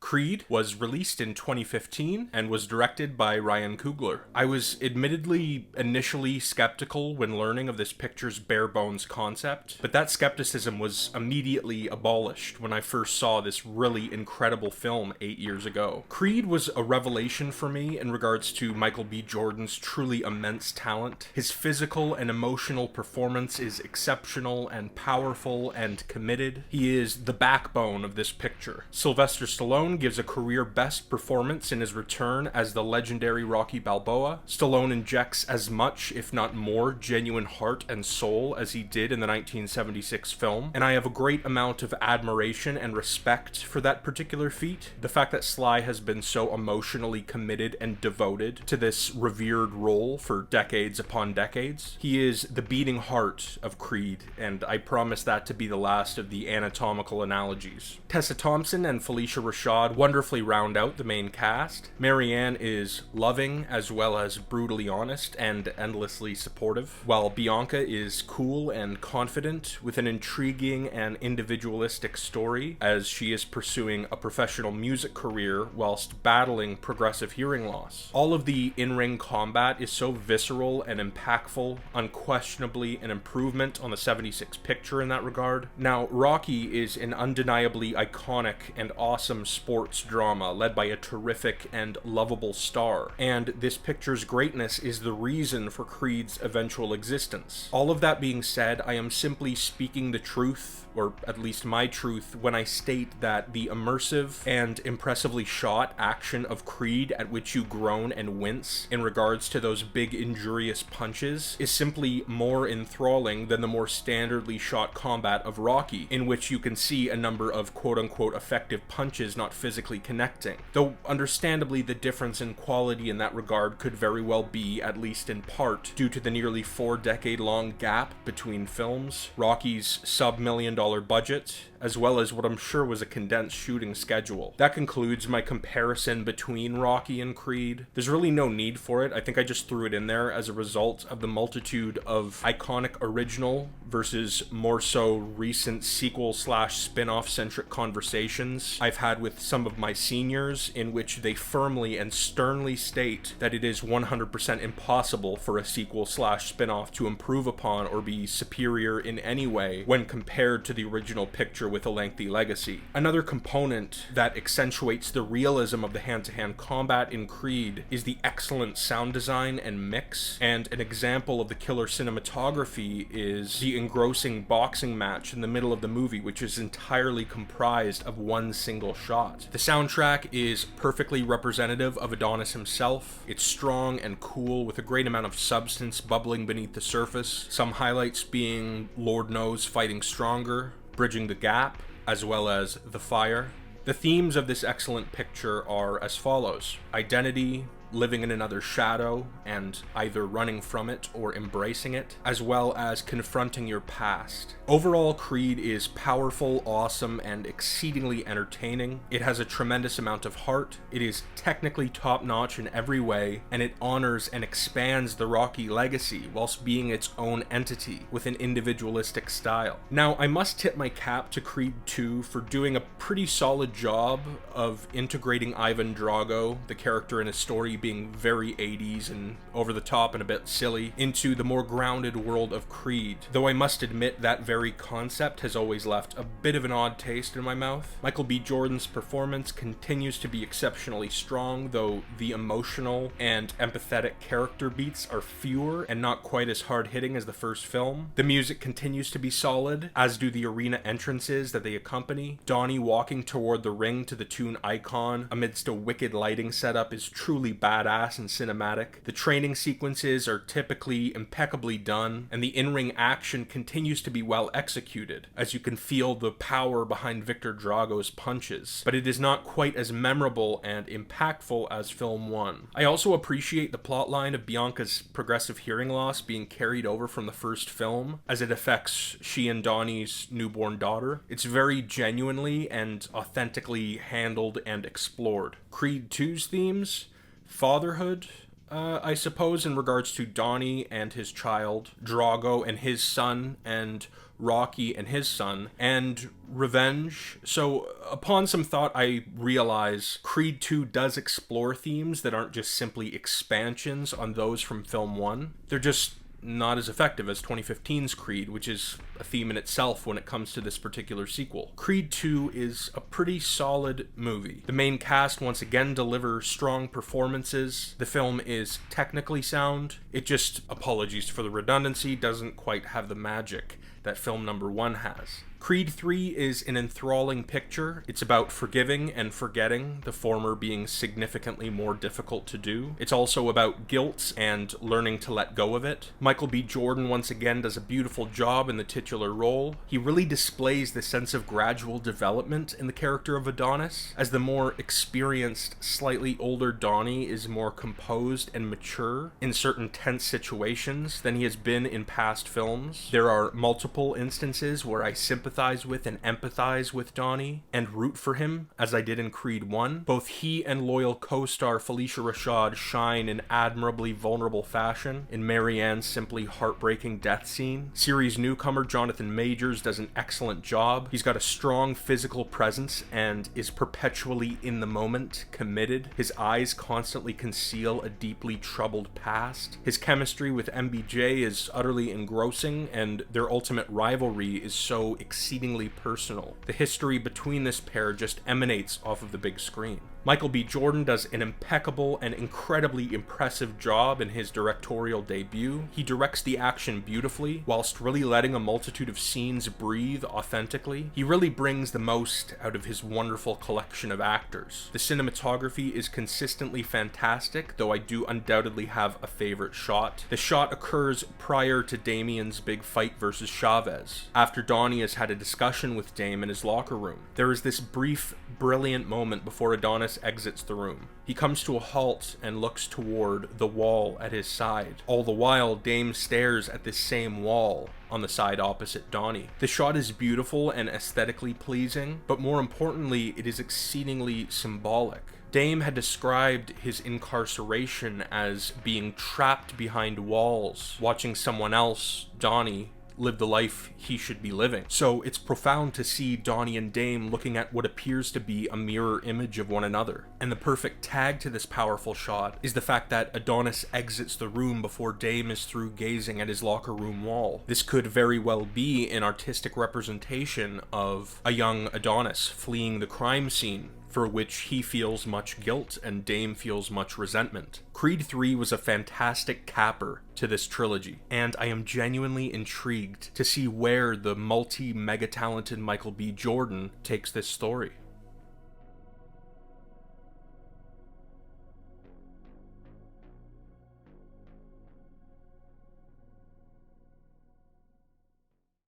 Creed was released in 2015 and was directed by Ryan Coogler. I was admittedly initially skeptical when learning of this picture's bare-bones concept, but that skepticism was immediately abolished when I first saw this really incredible film 8 years ago. Creed was a revelation for me in regards to Michael B. Jordan's truly immense talent. His physical and emotional performance is exceptional and powerful and committed. He is the backbone of this picture. Sylvester Stallone gives a career best performance in his return as the legendary Rocky Balboa. Stallone injects as much, if not more, genuine heart and soul as he did in the 1976 film, and I have a great amount of admiration and respect for that particular feat. The fact that Sly has been so emotionally committed and devoted to this revered role for decades upon decades. He is the beating heart of Creed, and I promise that to be the last of the anatomical analogies. Tessa Thompson and Felicia Rashad wonderfully round out the main cast. Marianne is loving as well as brutally honest and endlessly supportive, while Bianca is cool and confident with an intriguing and individualistic story as she is pursuing a professional music career whilst battling progressive hearing loss. All of the in-ring combat is so visceral and impactful, unquestionably an improvement on the 76 picture in that regard. Now, Rocky is an undeniably iconic and awesome sports drama led by a terrific and lovable star, and this picture's greatness is the reason for Creed's eventual existence. All of that being said, I am simply speaking the truth, or at least my truth, when I state that the immersive and impressively shot action of Creed, at which you groan and wince in regards to those big injurious punches, is simply more enthralling than the more standardly shot combat of Rocky, in which you can see a number of quote-unquote effective punches not physically connecting. Though understandably the difference in quality in that regard could very well be, at least in part, due to the nearly 4-decade-long gap between films, Rocky's sub-$1 million budget, as well as what I'm sure was a condensed shooting schedule. That concludes my comparison between Rocky and Creed. There's really no need for it. I think I just threw it in there as a result of the multitude of iconic original versus more so recent sequel/spin-off centric conversations I've had with some of my seniors, in which they firmly and sternly state that it is 100% impossible for a sequel/spin-off to improve upon or be superior in any way when compared to the original picture with a lengthy legacy. Another component that accentuates the realism of the hand-to-hand combat in Creed is the excellent sound design and mix, and an example of the killer cinematography is the engrossing boxing match in the middle of the movie, which is entirely comprised of one single shot. The soundtrack is perfectly representative of Adonis himself. It's strong and cool with a great amount of substance bubbling beneath the surface, some highlights being Lord Knows Fighting Stronger, Bridging the Gap, as well as The Fire. The themes of this excellent picture are as follows: identity, living in another shadow, and either running from it or embracing it, as well as confronting your past. Overall, Creed is powerful, awesome, and exceedingly entertaining. It has a tremendous amount of heart, it is technically top-notch in every way, and it honors and expands the Rocky legacy whilst being its own entity with an individualistic style. Now, I must tip my cap to Creed 2 for doing a pretty solid job of integrating Ivan Drago, the character in his story being very 80s and over the top and a bit silly, into the more grounded world of Creed, though I must admit that very concept has always left a bit of an odd taste in my mouth. Michael B. Jordan's performance continues to be exceptionally strong, though the emotional and empathetic character beats are fewer and not quite as hard-hitting as the first film. The music continues to be solid, as do the arena entrances that they accompany. Donnie walking toward the ring to the tune Icon amidst a wicked lighting setup is truly badass and cinematic. The training sequences are typically impeccably done, and the in-ring action continues to be well executed, as you can feel the power behind Victor Drago's punches, but it is not quite as memorable and impactful as film 1. I also appreciate the plotline of Bianca's progressive hearing loss being carried over from the first film, as it affects she and Donnie's newborn daughter. It's very genuinely and authentically handled and explored. Creed 2's themes: fatherhood, I suppose, in regards to Donnie and his child, Drago and his son, and Rocky and his son, and revenge. So upon some thought, I realize Creed 2 does explore themes that aren't just simply expansions on those from film 1. They're just not as effective as 2015's Creed, which is a theme in itself when it comes to this particular sequel. Creed 2 is a pretty solid movie. The main cast once again delivers strong performances. The film is technically sound. It just, apologies for the redundancy, doesn't quite have the magic that film number 1 has. Creed 3 is an enthralling picture. It's about forgiving and forgetting, the former being significantly more difficult to do. It's also about guilt and learning to let go of it. Michael B. Jordan once again does a beautiful job in the titular role. He really displays the sense of gradual development in the character of Adonis, as the more experienced, slightly older Donnie is more composed and mature in certain tense situations than he has been in past films. There are multiple instances where I sympathize with and empathize with Donnie and root for him, as I did in Creed 1. Both he and loyal co-star Felicia Rashad shine in admirably vulnerable fashion in Marianne's simply heartbreaking death scene. Series newcomer Jonathan Majors does an excellent job. He's got a strong physical presence and is perpetually in the moment, committed. His eyes constantly conceal a deeply troubled past. His chemistry with MBJ is utterly engrossing, and their ultimate rivalry is so exceedingly personal. The history between this pair just emanates off of the big screen. Michael B. Jordan does an impeccable and incredibly impressive job in his directorial debut. He directs the action beautifully, whilst really letting a multitude of scenes breathe authentically. He really brings the most out of his wonderful collection of actors. The cinematography is consistently fantastic, though I do undoubtedly have a favorite shot. The shot occurs prior to Damien's big fight versus Chavez, after Donnie has had a discussion with Dame in his locker room. There is this brief, brilliant moment before Adonis exits the room. He comes to a halt and looks toward the wall at his side. All the while, Dame stares at this same wall on the side opposite Donnie. The shot is beautiful and aesthetically pleasing, but more importantly, it is exceedingly symbolic. Dame had described his incarceration as being trapped behind walls, watching someone else, Donnie, live the life he should be living. So it's profound to see Donnie and Dame looking at what appears to be a mirror image of one another. And the perfect tag to this powerful shot is the fact that Adonis exits the room before Dame is through gazing at his locker room wall. This could very well be an artistic representation of a young Adonis fleeing the crime scene, for which he feels much guilt and Dame feels much resentment. Creed 3 was a fantastic capper to this trilogy, and I am genuinely intrigued to see where the mega-talented Michael B. Jordan takes this story.